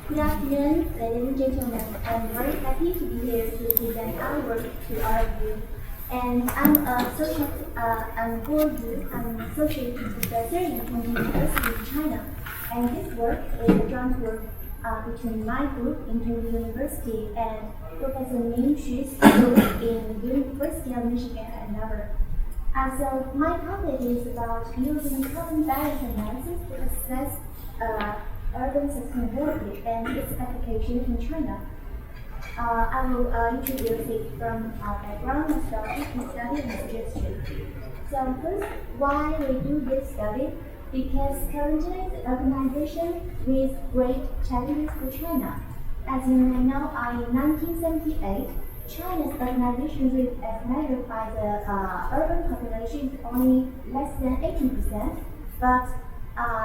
Good afternoon, ladies and gentlemen. I'm very happy to be here to present our work to all of you. And I'm an associate professor in Hong Kong University in China. And this work is a joint work between my group in Temporal University and Professor Ming XU in the University of Michigan and Harvard. So my topic is about using carbon balance analysis to assess urban sustainability and its application in China. I will introduce it from our background, methodology, case study, and suggestion. So first, why we do this study? Because currently the urbanization with great challenges for China. As you may know, in 1978, China's urbanization rate as measured by the urban population is only less than 18%, but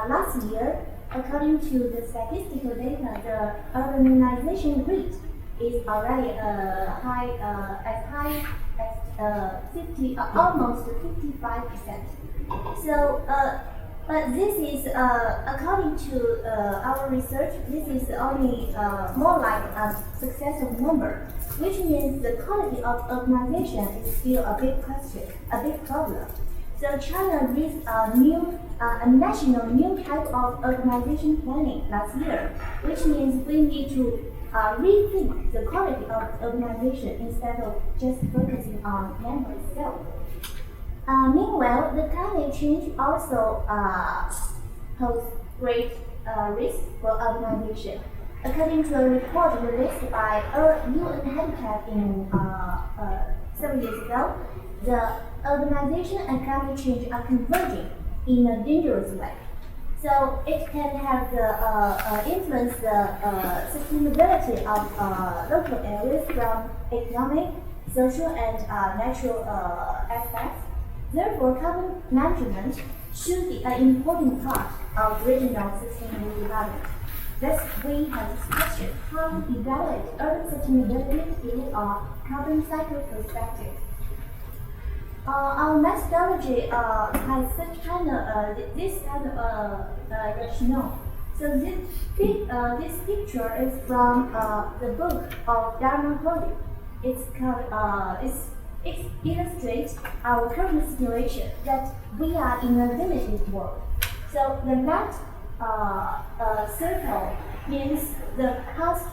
last year, according to the statistical data, the urbanization rate is already as high as almost 55%. So, but this is according to our research. This is only more like a successive number, which means the quality of urbanization is still a big question, a big problem. So China released a national new type of urbanization planning last year, which means we need to rethink the quality of urbanization instead of just focusing on number itself. Meanwhile, the climate change also poses great risk for urbanization. According to a report released by UN Habitat in several years ago, the urbanization and climate change are converging in a dangerous way. So it can have the influence the sustainability of local areas from economic, social, and natural aspects. Therefore, carbon management should be an important part of regional sustainable development. Thus, we have this question: how to evaluate urban sustainability through a carbon cycle perspective. Our methodology has such kind of this kind of rationale. So this picture is from the book of Dharma Holy. It illustrates our current situation that we are in a limited world. So the left circle means the past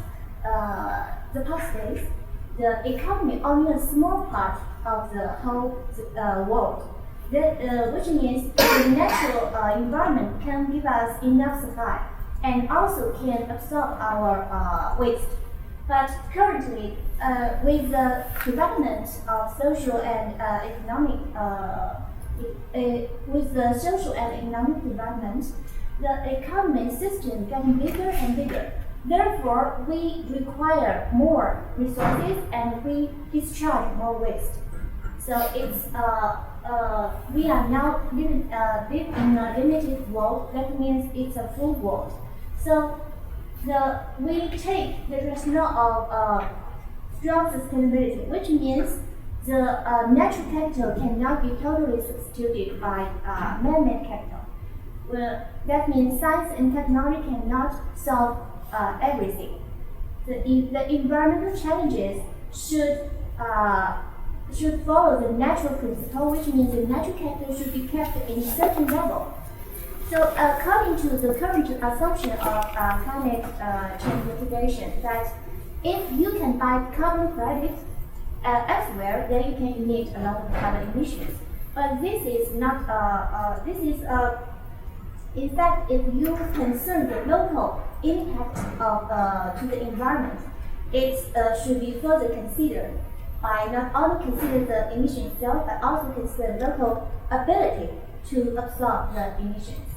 days. The economy only a small part of the whole world, which means the natural environment can give us enough supply and also can absorb our waste. But currently, with the development of social and economic, development, the economic system getting bigger and bigger. Therefore, we require more resources and we discharge more waste. So it's we are now living in a limited world. That means it's a full world. So we take the rationale of strong sustainability, which means the natural capital cannot be totally substituted by man-made capital. Well, that means science and technology cannot solve everything. The environmental challenges should follow the natural principle, which means the natural capital should be kept in a certain level. So, according to the current assumption of climate change mitigation, that if you can buy carbon credits elsewhere, then you can emit a lot of carbon emissions. But this is not. In fact, if you concern the local impact to the environment, it should be further considered by not only consider the emission itself, but also consider local ability to absorb the emissions.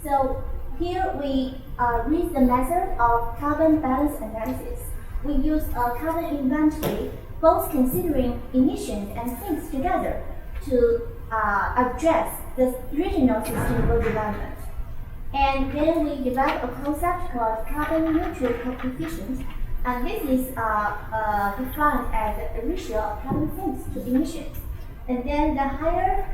So here we read the method of carbon balance analysis. We use a carbon inventory, both considering emissions and sinks together to address the regional sustainable development. And then we develop a concept called carbon neutral coefficient, and this is defined as the ratio of carbon sinks to emissions. And then the higher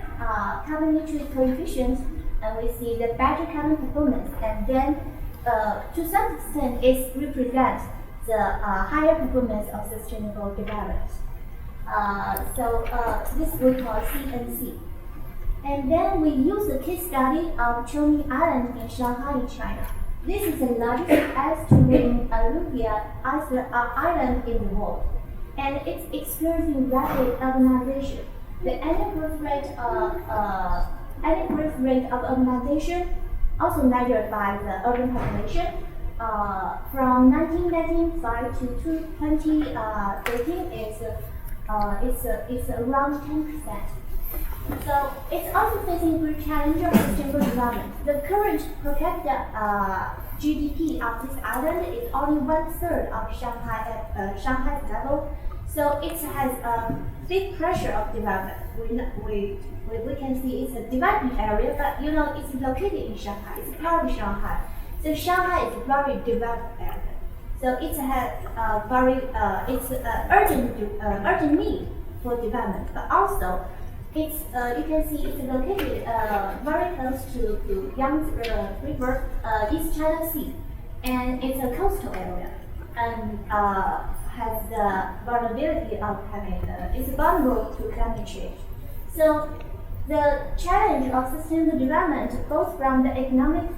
carbon neutral coefficient, and we see the better carbon performance, and then to some extent, it represents the higher performance of sustainable development. This we call CNC. And then we use the case study of Chongqing Island in Shanghai, China. This is the largest estuarine alluvial island in the world, and it's experiencing rapid urbanization. The annual growth rate of urbanization, also measured by the urban population, from 1995 to 2013 is around 10%. So it's also facing great challenge of sustainable development. The current per capita GDP of this island is only 1/3 of Shanghai's level, so it has a big pressure of development. We can see it's a developing area, but it's located in Shanghai. It's part of Shanghai. So Shanghai is a very developed area. So it has urgent need for development, but also you can see it's located very close to Yangtze River, East China Sea, and it's a coastal area, and has the vulnerability of it's vulnerable to climate change. So the challenge of sustainable development goes from the economic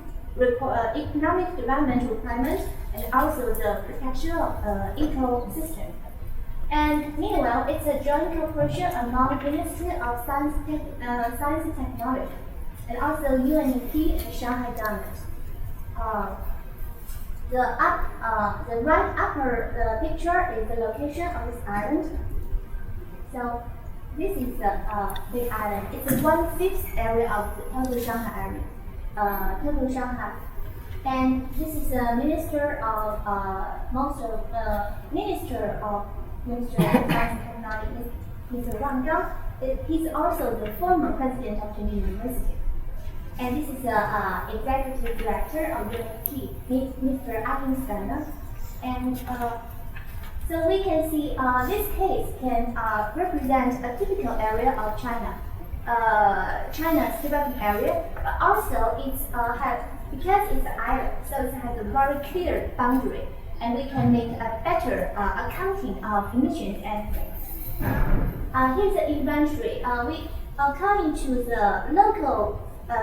development requirements and also the protection of ecosystem. And meanwhile, it's a joint cooperation among Ministry of Science and Technology and also UNEP and Shanghai government. The right upper picture is the location of this island. So this is the big island. It's 1/5 area of the total Shanghai area. Total Shanghai. And this is the Minister of Science and Technology, Mr. Wang Zhang. He's also the former president of Chengdu University. And this is the executive director of UNEP, Mr. Spatial. And so we can see this case can represent a typical area of China, China's developing area, but also because it's an island, so it has a very clear boundary, and we can make a better accounting of emissions and things. Here's the inventory. According to the local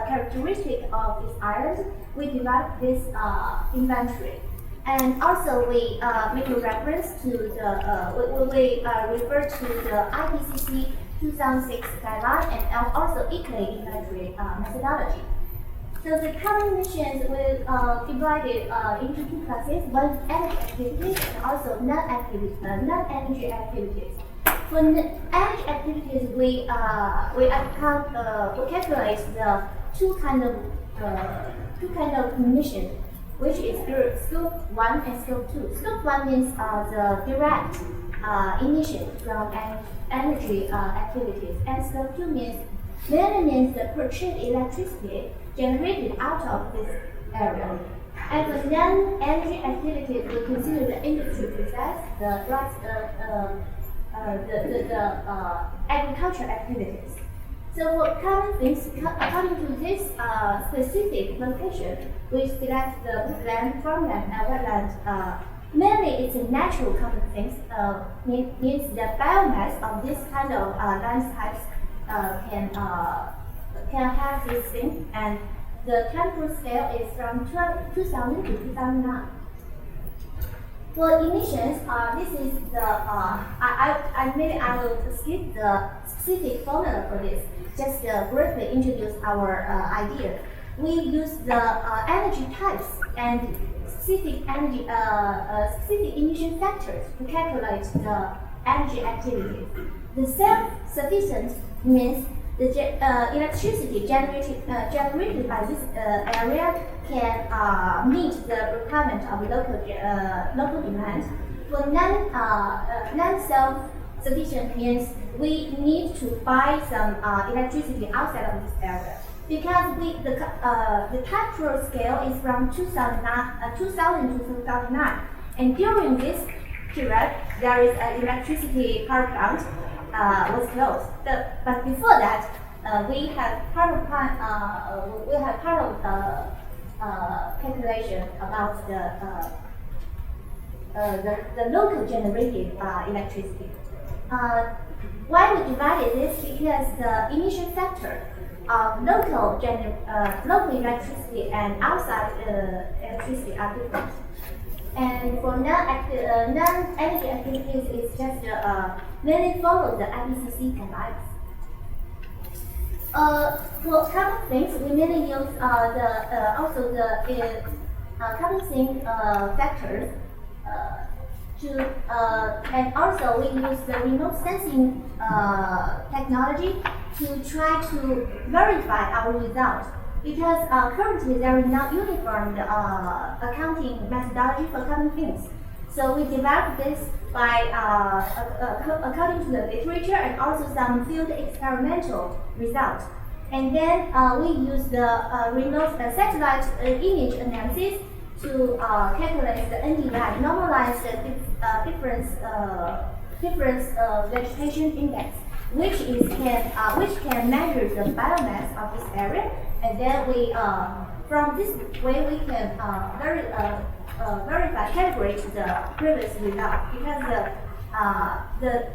characteristic of this island, we developed this inventory. And also we make a reference to we refer to the IPCC 2006 guideline and also equally inventory methodology. So the common emissions will divided into two classes: one energy activities and also non-energy activities. For energy activities, we calculate the two kind of emissions, which is Scope 1 and Scope 2. Scope 1 means the direct emission from energy activities, and Scope 2 mainly means the purchased electricity generated out of this area. And for non-energy activities, we consider the industry process, the agricultural activities. So for common things, according to this specific location, we select the woodland, farmland, and wetland. Mainly, it's a natural common things. Means the biomass of this kind of land types can have this thing, and the temporal scale is from 2000 to 2009. For emissions, this is the maybe I will skip the specific formula for this. Just briefly introduce our idea. We use the energy types and specific emission factors to calculate the energy activity. The self-sufficient means the electricity generated by this area can meet the requirement of local demand. For non-self-sufficient means we need to buy some electricity outside of this area, because the temporal scale is from 2000 to 2009, and during this period there is an electricity power plant was closed. But before that, we have part of calculation about the local generated electricity. Why we divided this? Because the emission factor of local electricity and outside electricity are different. And for non-energy activities, it's just mainly follow the IPCC guidelines. For carbon sinks, we mainly use also the carbon sink factors and also we use the remote sensing technology to try to verify our result. Because currently there is no uniform accounting methodology for carbon sinks. So we developed this by according to the literature and also some field experimental results. And then we use the remote satellite image analysis to calculate the NDVI, normalized difference vegetation index, which can measure the biomass of this area. And then we from this way we can verify, calibrate the previous result, because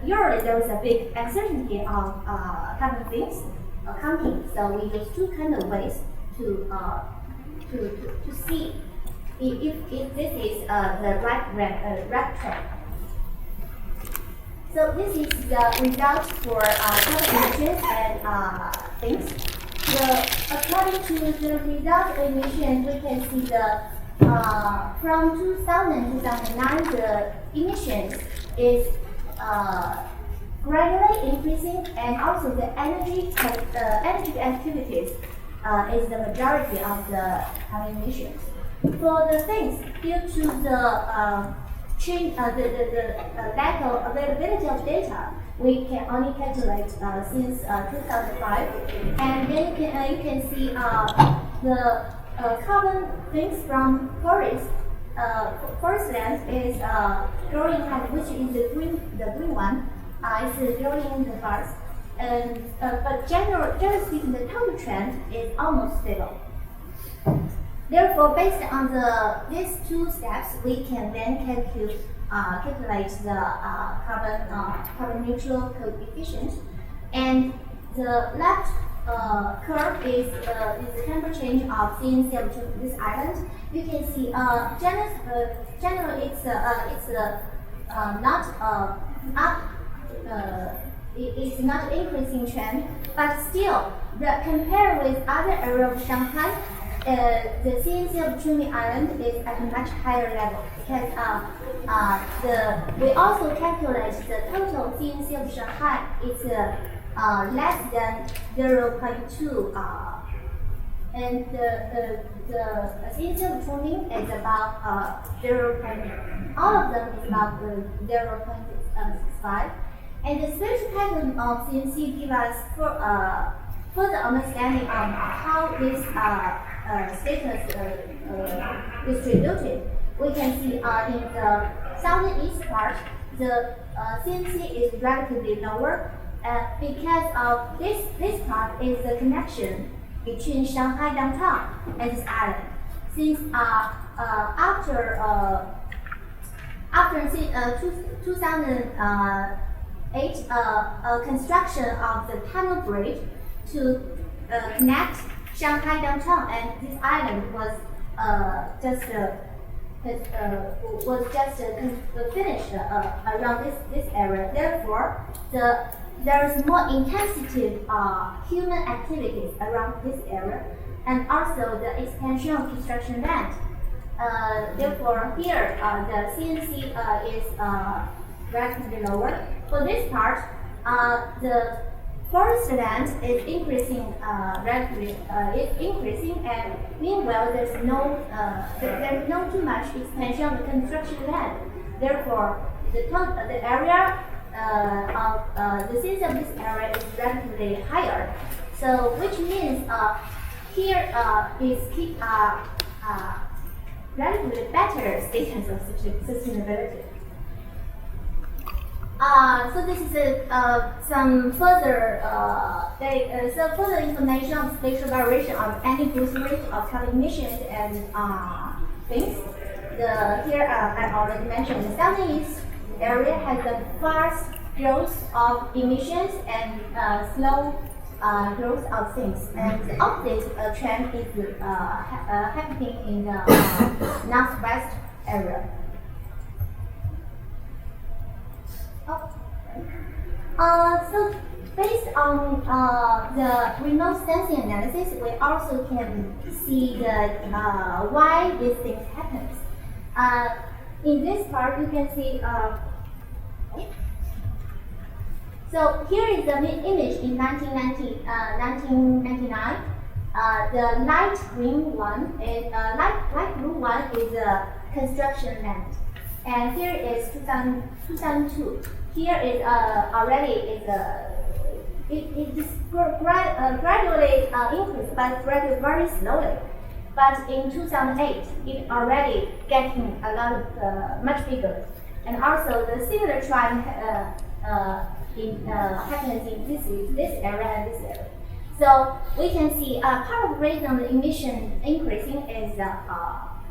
usually there is a big uncertainty of carbon sinks counting. So we use two kind of ways to see if this is the right track. So this is the results for carbon emissions and things. According to the result emission, we can see the from 2000 to 2009 the emissions is gradually increasing, and also the energy activities is the majority of the carbon emissions. For the things, due to the lack of availability of data, we can only calculate since 2005, and then you can see the carbon things from forestland is growing, which is the green one. It's growing the fast, and but generally speaking, the total trend is almost stable. Therefore, based on these two steps, we can then calculate the carbon neutral coefficient. And the left curve is the temperature change of CNCO2 this island. You can see generally it's not up. It's not increasing trend, but still, compared with other areas of Shanghai, the CNCO2 island is at a much higher level, because we also calculate the total CNC of Shanghai is less than 0.2, and the CNC of Chongqing is about 0. All of them is about 0.65. And the spatial pattern of CNC gives us further understanding of how this status distributed. We can see in the southeast part, the CNC is relatively lower because of this part is the connection between Shanghai downtown and this island. Since after 2008, construction of the tunnel bridge to connect Shanghai downtown and this island was just finished around this area. Therefore, there is more intensive human activities around this area, and also the expansion of construction land. Therefore, here the CNC is relatively lower. For this part, the forest land is increasing rapidly. It's increasing, and meanwhile, there's no too much expansion of the construction land. Therefore, the area of the size of this area is relatively higher. So, which means here is relatively better status of sustainability. So this is some further further information on spatial variation of anti-boost rate of carbon emissions and things. Here I already mentioned the southeast area has the fast growth of emissions and slow growth of things, and the opposite trend is happening in the northwest area. So based on the remote sensing analysis, we also can see why these things happen. In this part, you can see. So here is the image in 1999. The light green one is light blue one is a construction land, and here is 2002. Here is already it is gradually increased, but gradually very slowly. But in 2008, it already getting a lot of much bigger, and also the similar trend happens in this area and this area. So we can see part of the reason the emission increasing is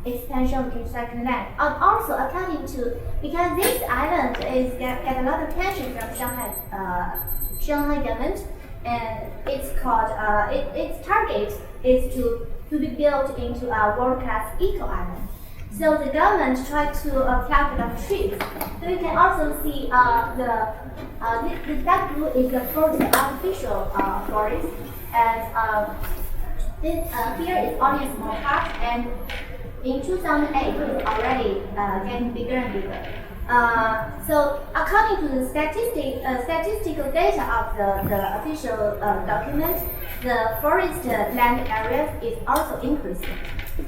expansion of construction land. And also according to, because this island is get a lot of attention from Shanghai government, and it's called its target is to be built into a world-class eco island. So the government tried to plant a lot of trees. So you can also see the dark blue is the first artificial forest, and here is only a small part, and in 2008 it's already getting bigger and bigger. So according to the statistical data of the official document, the forest land area is also increasing,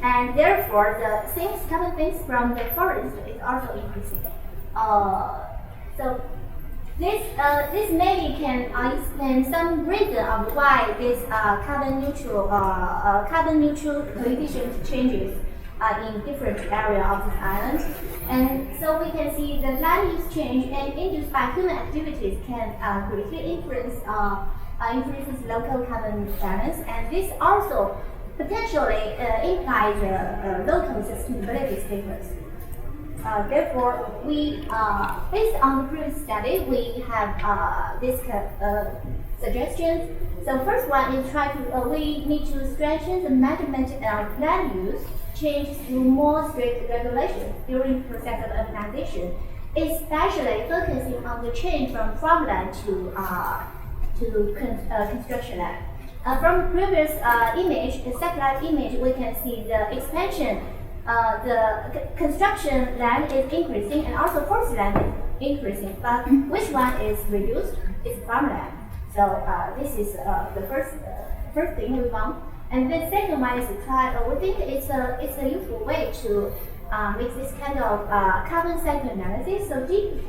and therefore the things carbon things from the forest is also increasing. So this maybe can explain some reason of why this carbon neutral coefficient changes in different areas of this island. And so we can see the land use change and induced by human activities can greatly influences local carbon balance, and this also potentially implies local sustainability status. Therefore, we, based on the previous study, we have these suggestions. So first one is we need to strengthen the management of land use change through more strict regulations during the process of urbanization, especially focusing on the change from farmland to construction land. From the previous image, the satellite image, we can see the expansion. The construction land is increasing, and also forest land is increasing. But which one is reduced? It's farmland. So this is the first thing we found. And the second one is we think it's a useful way to make this kind of carbon cycle analysis.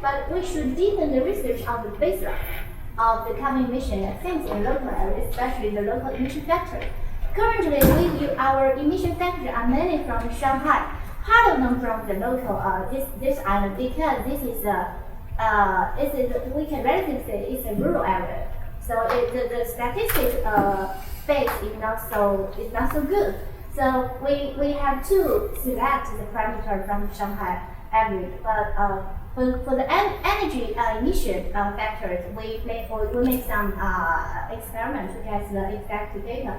But we should deepen the research on the baseline of the carbon emission things in local areas, especially the local emission factors. Currently, our emission factors are mainly from Shanghai. Part of them from the local this island, because this is we can relatively say it's a rural area. So the statistics base is not so good. So we have to select the parameter from Shanghai average. But for the energy emission factors, we make some experiments to get the exact data.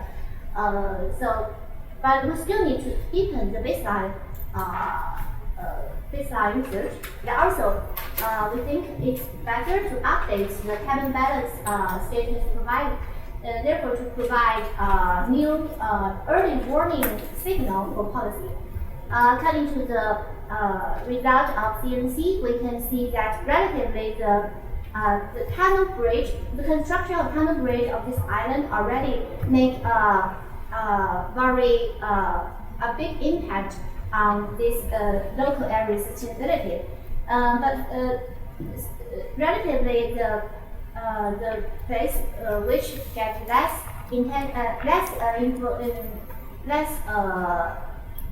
But we still need to deepen the baseline research. And also, we think it's better to update the carbon balance status provided. Therefore, to provide new early warning signal for policy. According to the result of CNC, we can see that relatively the tunnel bridge, the construction of tunnel bridge of this island already make a big impact on this local area sustainability. But relatively the place which get less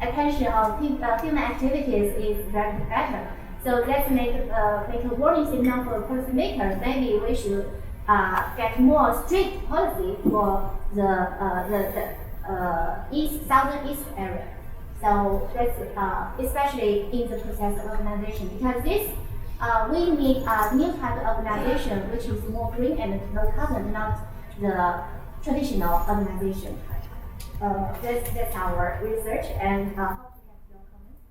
attention of human activities is very better. So let's make a warning signal for policymakers. Maybe we should get more strict policy for the southern east area. So that's especially in the process of urbanization, because this we need a new type of urbanization which is more green and low carbon, not the traditional urbanization. That's our research, and hope to get your comments.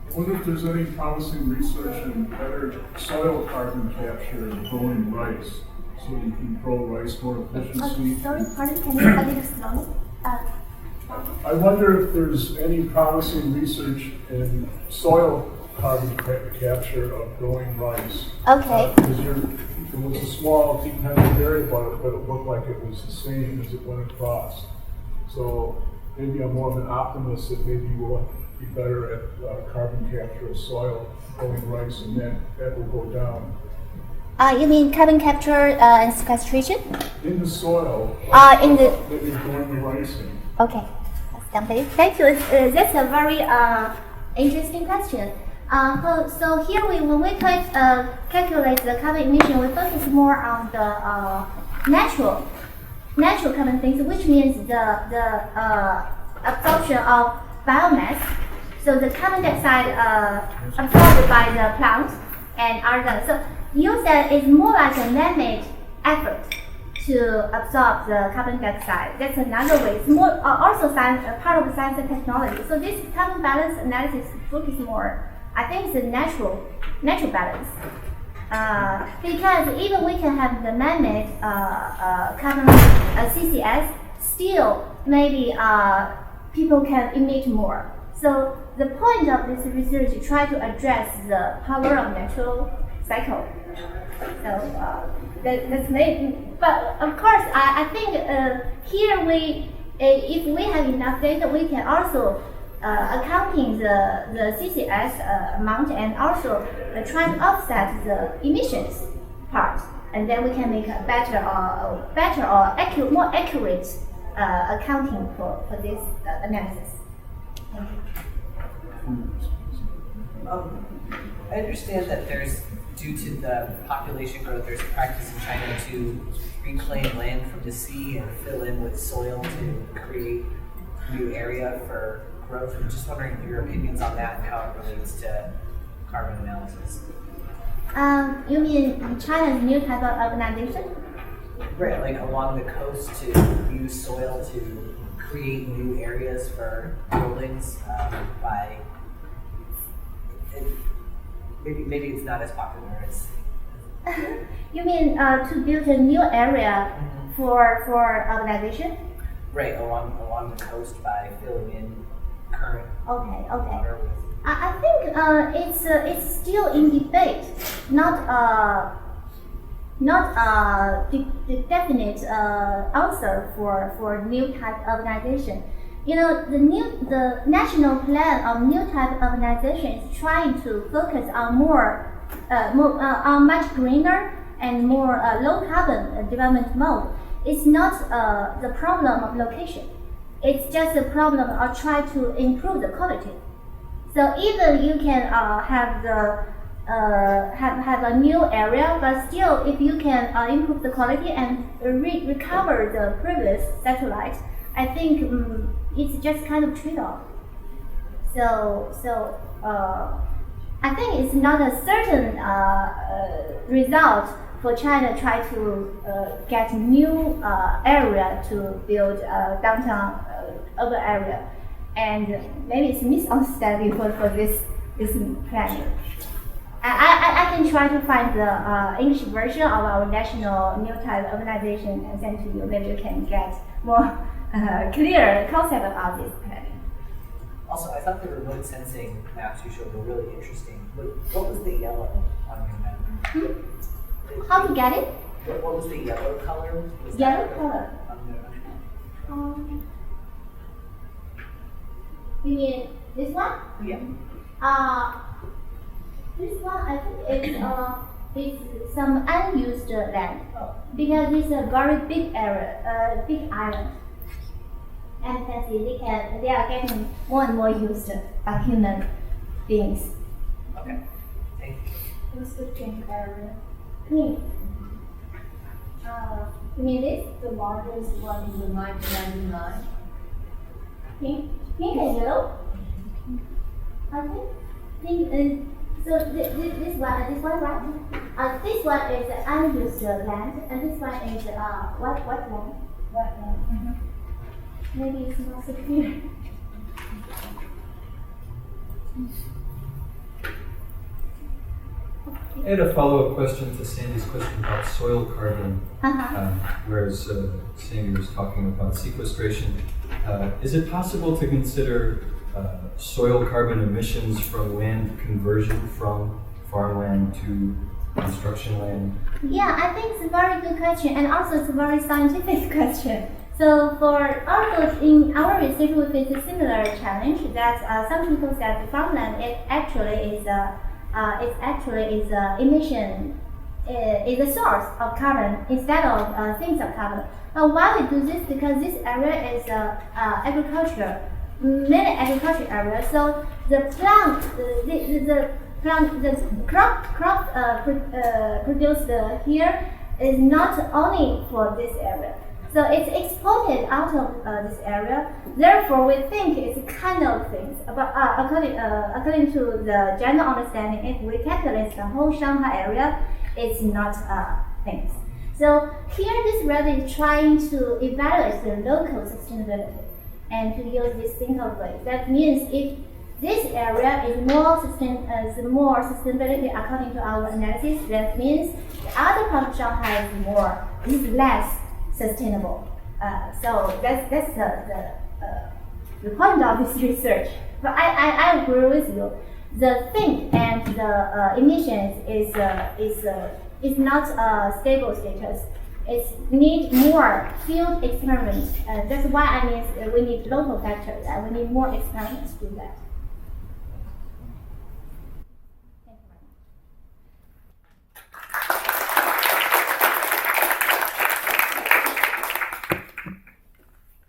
I wonder if there's any promising research in better soil carbon capture and growing rice, so you can grow rice more efficiently. Sorry, pardon, can you a little slowly? I wonder if there's any promising research in soil carbon capture of growing rice. Okay. Because it was a small dependent variable, but it looked like it was the same as it went across. So maybe I'm more of an optimist that maybe we'll be better at carbon capture of soil growing rice, and that will go down. You mean carbon capture and sequestration? In the soil. In the. That you're growing the rice in. Okay, thank you. That's a very interesting question. So here when we calculate the carbon emission, we focus more on the natural carbon things, which means the absorption of biomass. So the carbon dioxide absorbed by the plants and other. So you said it's more like a man-made effort to absorb the carbon dioxide. That's another way. It's more also part of science and technology. So this carbon balance analysis focuses more. I think it's a natural balance. Because even we can have the man-made carbon CCS, still maybe people can emit more. So the point of this research is try to address the power of natural cycle. So that's maybe, but of course I think here if we have enough data, we can also accounting the CCS amount and also try to offset the emissions part, and then we can make a better or more accurate accounting for this analysis. Thank you. I understand that due to the population growth, there's a practice in China to reclaim land from the sea and fill in with soil to create new area for growth. I'm just wondering your opinions on that and how it relates to carbon analysis. You mean China's new type of urbanization? Right, like along the coast to use soil to create new areas for buildings by. Maybe it's not as popular as. You mean to build a new area for urbanization? Right, along the coast by filling in current water with. I think it's still in debate, not the definite answer for new type urbanization. You know, the national plan of new type urbanization is trying to focus on on much greener and more low carbon development mode. It's not the problem of location. It's just a problem of trying to improve the quality. So even you can have a new area, but still, if you can improve the quality and recover the previous satellite, I think it's just kind of trade-off. So I think it's not a certain result for China try to get new area to build downtown urban area, and maybe it's misunderstanding for this plan. I can try to find the English version of our national new type urbanization and send to you. Maybe you can get more clear concept about this plan. Also, I thought the remote sensing maps you showed were really interesting. What was the yellow on your map? How to get it? What was the yellow color? Yellow color. You mean this one? Yeah. This one I think is it's some unused land because it's a very big area, big island. And you can see they are getting more and more used by human beings. Okay. Thank you. What's the pink area? Pink. You mean this? The largest one is the 1999. Pink and yellow? Okay. Pink and so this one, right? This one is unused land, and this one is what land? What one? Maybe it's not so clear. I had a follow-up question to Sandy's question about soil carbon, whereas Sandy was talking about sequestration. Is it possible to consider soil carbon emissions from land conversion from farmland to construction land? Yeah, I think it's a very good question, and also it's a very scientific question. So for also in our research, we face a similar challenge that some people said the farmland actually is emission, is a source of carbon instead of sinks of carbon. But why we do this? Because this area is agriculture, mainly agriculture area. So the crop produced here is not only for this area. So it's exported out of this area. Therefore, we think it's kind of things. But according to the general understanding, if we calculate the whole Shanghai area, it's not things. So here, this rather is trying to evaluate the local sustainability and to use this simple way. That means if this area is more sustainability according to our analysis, that means the other part of Shanghai is less sustainable. So that's the point of this research. But I agree with you. The thing and the emissions is not a stable status. It needs more field experiments. That's why I mean we need local factors. We need more experiments to do that.